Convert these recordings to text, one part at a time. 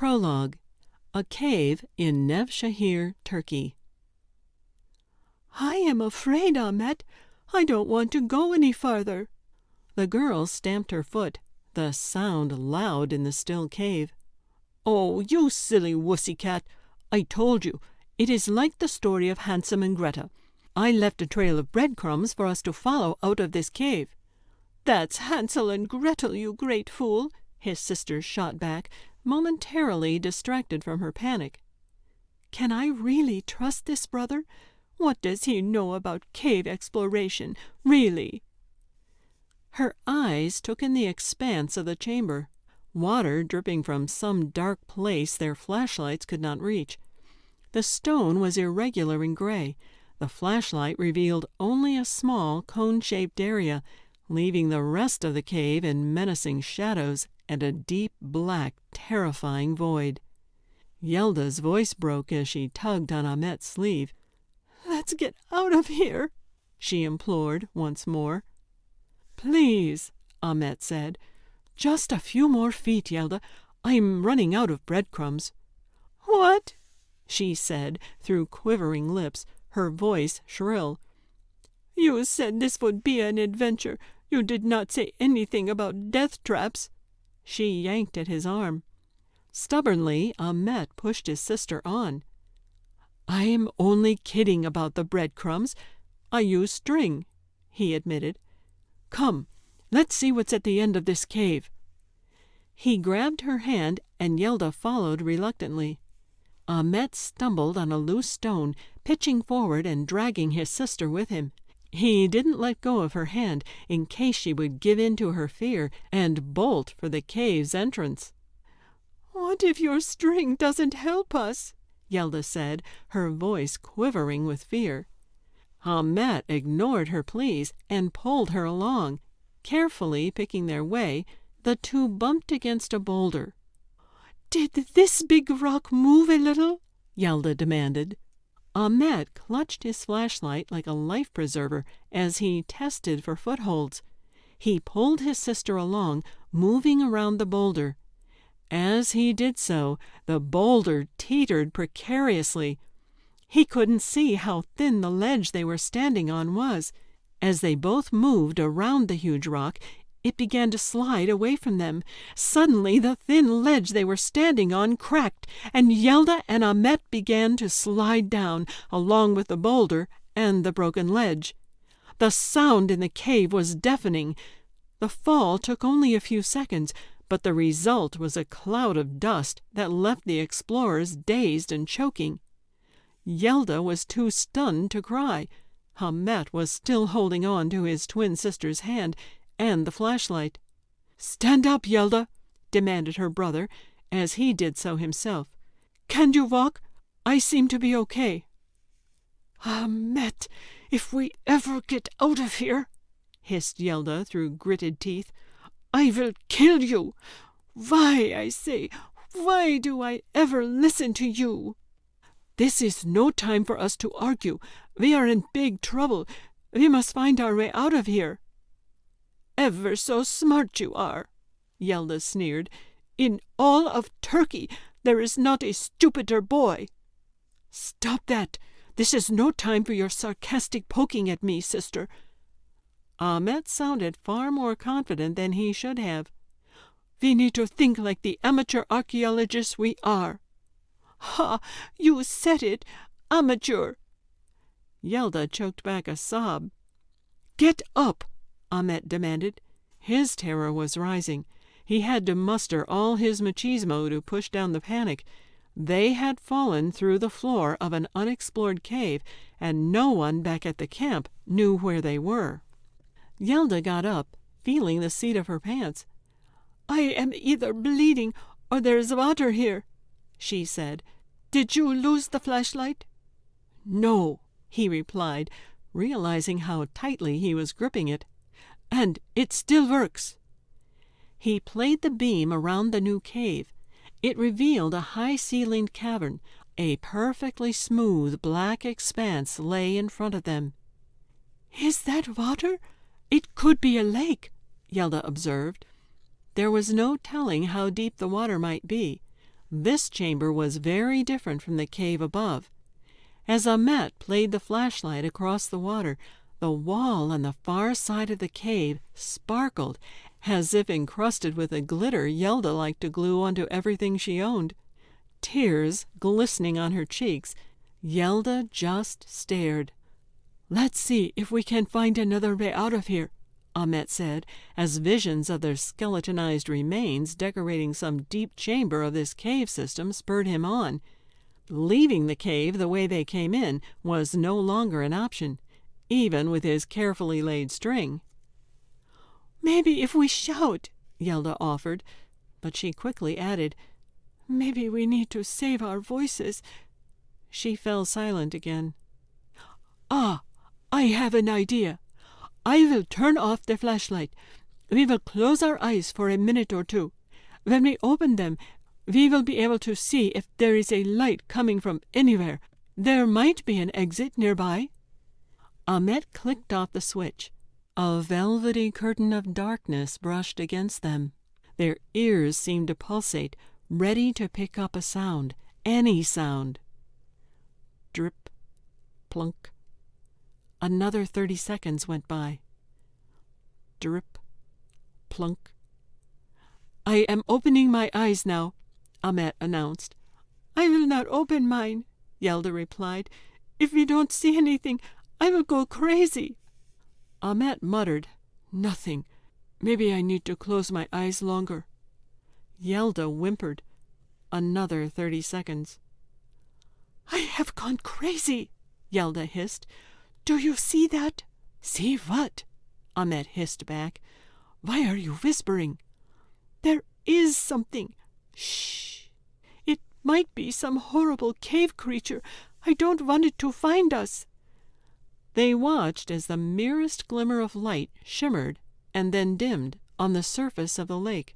Prologue. A cave in Nevşehir, Turkey. "I am afraid, Ahmet. I don't want to go any farther." The girl stamped her foot, the sound loud in the still cave. "Oh, you silly wussy cat. I told you. It is like the story of Hansel and Gretel. I left a trail of breadcrumbs for us to follow out of this cave." "That's Hansel and Gretel, you great fool," his sister shot back, momentarily distracted from her panic. "Can I really trust this brother? What does he know about cave exploration, really?" Her eyes took in the expanse of the chamber, water dripping from some dark place their flashlights could not reach. The stone was irregular and gray. The flashlight revealed only a small cone-shaped area, leaving the rest of the cave in menacing shadows and a deep, black, terrifying void. Yelda's voice broke as she tugged on Ahmet's sleeve. "Let's get out of here," she implored once more. "Please," Ahmet said. "Just a few more feet, Yelda. I'm running out of breadcrumbs." "What?" she said through quivering lips, her voice shrill. "You said this would be an adventure. You did not say anything about death traps." She yanked at his arm. Stubbornly, Ahmet pushed his sister on. "I'm only kidding about the breadcrumbs. I used string," he admitted. "Come, let's see what's at the end of this cave." He grabbed her hand, and Yelda followed reluctantly. Ahmet stumbled on a loose stone, pitching forward and dragging his sister with him. He didn't let go of her hand in case she would give in to her fear and bolt for the cave's entrance. "What if your string doesn't help us?" Yelda said, her voice quivering with fear. Ahmet ignored her pleas and pulled her along. Carefully picking their way, the two bumped against a boulder. "Did this big rock move a little?" Yelda demanded. Ahmet clutched his flashlight like a life preserver as he tested for footholds. He pulled his sister along, moving around the boulder. As he did so, the boulder teetered precariously. He couldn't see how thin the ledge they were standing on was. As they both moved around the huge rock, it began to slide away from them. Suddenly, the thin ledge they were standing on cracked, and Yelda and Ahmet began to slide down, along with the boulder and the broken ledge. The sound in the cave was deafening. The fall took only a few seconds, but the result was a cloud of dust that left the explorers dazed and choking. Yelda was too stunned to cry. Ahmet was still holding on to his twin sister's hand and the flashlight. "Stand up, Yelda," demanded her brother, as he did so himself. "Can you walk? I seem to be okay." "Ahmet, if we ever get out of here," hissed Yelda through gritted teeth, "I will kill you. Why, I say, why do I ever listen to you?" "This is no time for us to argue. We are in big trouble. We must find our way out of here." "Ever so smart you are," Yelda sneered. "In all of Turkey there is not a stupider boy." "Stop that. This is no time for your sarcastic poking at me, sister." Ahmet sounded far more confident than he should have. "We need to think like the amateur archaeologists we are." "Ha! You said it! Amateur!" Yelda choked back a sob. "Get up!" Ahmet demanded. His terror was rising. He had to muster all his machismo to push down the panic. They had fallen through the floor of an unexplored cave, and no one back at the camp knew where they were. Yelda got up, feeling the seat of her pants. "I am either bleeding or there's water here," she said. "Did you lose the flashlight?" "No," he replied, realizing how tightly he was gripping it. "And it still works." He played the beam around the new cave. It revealed a high-ceilinged cavern. A perfectly smooth black expanse lay in front of them. "Is that water? It could be a lake," Yelda observed. There was no telling how deep the water might be. This chamber was very different from the cave above. As Ahmet played the flashlight across the water, the wall on the far side of the cave sparkled, as if encrusted with a glitter Yelda liked to glue onto everything she owned. Tears glistening on her cheeks, Yelda just stared. "Let's see if we can find another way out of here," Ahmet said, as visions of their skeletonized remains decorating some deep chamber of this cave system spurred him on. Leaving the cave the way they came in was no longer an option, even with his carefully laid string. "Maybe if we shout," Yelda offered, but she quickly added, "Maybe we need to save our voices." She fell silent again. "Ah, I have an idea. I will turn off the flashlight. We will close our eyes for a minute or two. When we open them, we will be able to see if there is a light coming from anywhere. There might be an exit nearby." Ahmet clicked off the switch. A velvety curtain of darkness brushed against them. Their ears seemed to pulsate, ready to pick up a sound, any sound. Drip, plunk. Another 30 seconds went by. Drip, plunk. "I am opening my eyes now," Ahmet announced. "I will not open mine," Yelda replied. "If we don't see anything, I will go crazy." Ahmet muttered, "Nothing. Maybe I need to close my eyes longer." Yelda whimpered. Another 30 seconds. "I have gone crazy," Yelda hissed. "Do you see that?" "See what?" Ahmet hissed back. "Why are you whispering?" "There is something. Shh. It might be some horrible cave creature. I don't want it to find us." They watched as the merest glimmer of light shimmered and then dimmed on the surface of the lake.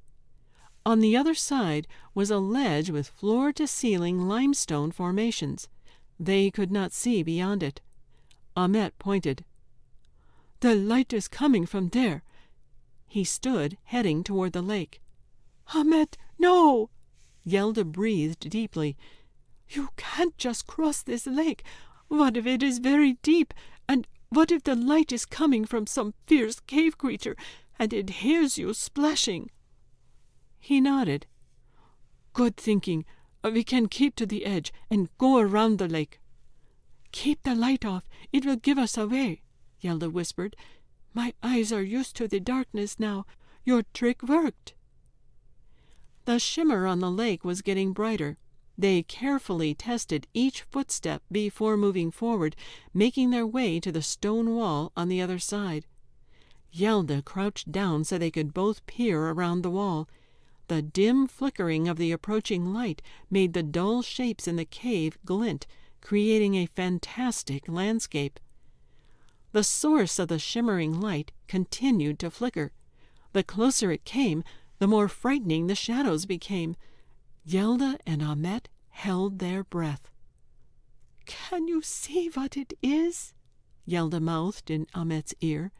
On the other side was a ledge with floor-to-ceiling limestone formations. They could not see beyond it. Ahmet pointed. "The light is coming from there." He stood, heading toward the lake. "Ahmet, no!" Yelda breathed deeply. "You can't just cross this lake. What if it is very deep? And what if the light is coming from some fierce cave creature, and it hears you splashing?" He nodded. "Good thinking. We can keep to the edge and go around the lake." "Keep the light off. It will give us away," Yelda whispered. "My eyes are used to the darkness now. Your trick worked." The shimmer on the lake was getting brighter. They carefully tested each footstep before moving forward, making their way to the stone wall on the other side. Yelda crouched down so they could both peer around the wall. The dim flickering of the approaching light made the dull shapes in the cave glint, creating a fantastic landscape. The source of the shimmering light continued to flicker. The closer it came, the more frightening the shadows became. Yelda and Ahmet held their breath. "Can you see what it is?" Yelda mouthed in Ahmet's ear.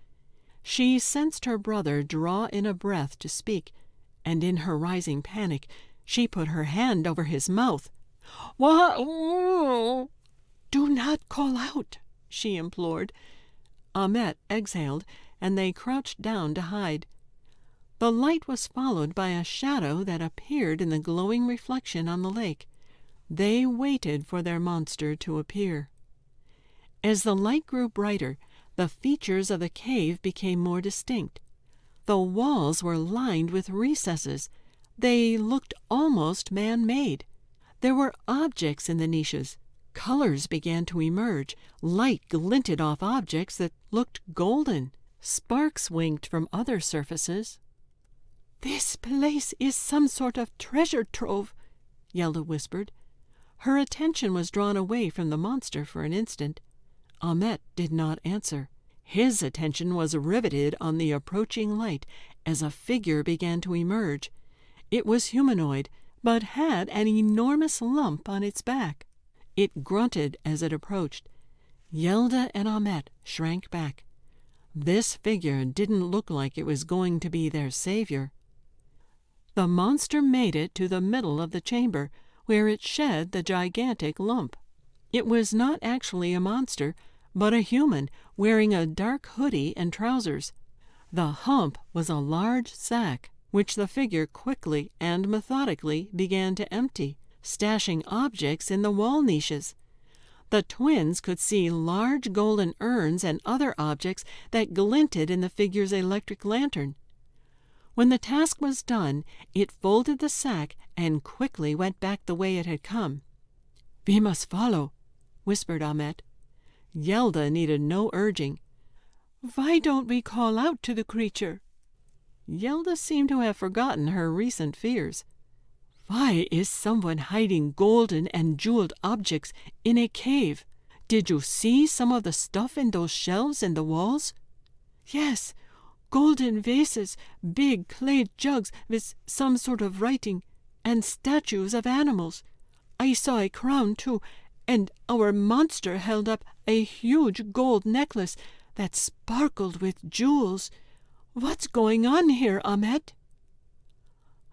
She sensed her brother draw in a breath to speak, and in her rising panic, she put her hand over his mouth. "What?" "Do not call out," she implored. Ahmet exhaled, and they crouched down to hide. The light was followed by a shadow that appeared in the glowing reflection on the lake. They waited for their monster to appear. As the light grew brighter, the features of the cave became more distinct. The walls were lined with recesses. They looked almost man-made. There were objects in the niches. Colors began to emerge. Light glinted off objects that looked golden. Sparks winked from other surfaces. "This place is some sort of treasure trove," Yelda whispered. Her attention was drawn away from the monster for an instant. Ahmet did not answer. His attention was riveted on the approaching light as a figure began to emerge. It was humanoid, but had an enormous lump on its back. It grunted as it approached. Yelda and Ahmet shrank back. This figure didn't look like it was going to be their savior. The monster made it to the middle of the chamber, where it shed the gigantic lump. It was not actually a monster, but a human wearing a dark hoodie and trousers. The hump was a large sack, which the figure quickly and methodically began to empty, stashing objects in the wall niches. The twins could see large golden urns and other objects that glinted in the figure's electric lantern. When the task was done, it folded the sack and quickly went back the way it had come. "We must follow," whispered Ahmet. Yelda needed no urging. "Why don't we call out to the creature?" Yelda seemed to have forgotten her recent fears. "Why is someone hiding golden and jeweled objects in a cave? Did you see some of the stuff in those shelves in the walls?" "Yes, golden vases, big clay jugs with some sort of writing, and statues of animals. I saw a crown too, and our monster held up a huge gold necklace that sparkled with jewels. What's going on here, Ahmet?"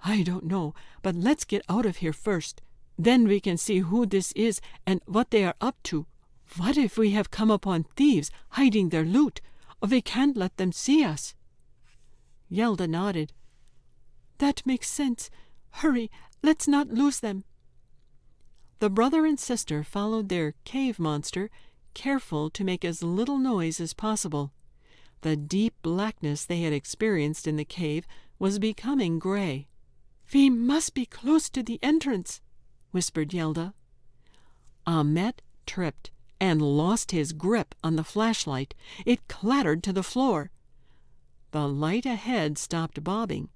"I don't know, but let's get out of here first. Then we can see who this is and what they are up to. What if we have come upon thieves hiding their loot? We can't let them see us." Yelda nodded. "That makes sense. Hurry, let's not lose them." The brother and sister followed their cave monster, careful to make as little noise as possible. The deep blackness they had experienced in the cave was becoming gray. "We must be close to the entrance," whispered Yelda. Ahmet tripped and lost his grip on the flashlight. It clattered to the floor. The light ahead stopped bobbing.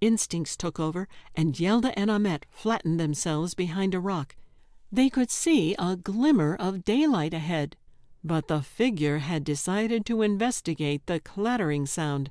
Instincts took over, and Yelda and Ahmet flattened themselves behind a rock. They could see a glimmer of daylight ahead, but the figure had decided to investigate the clattering sound.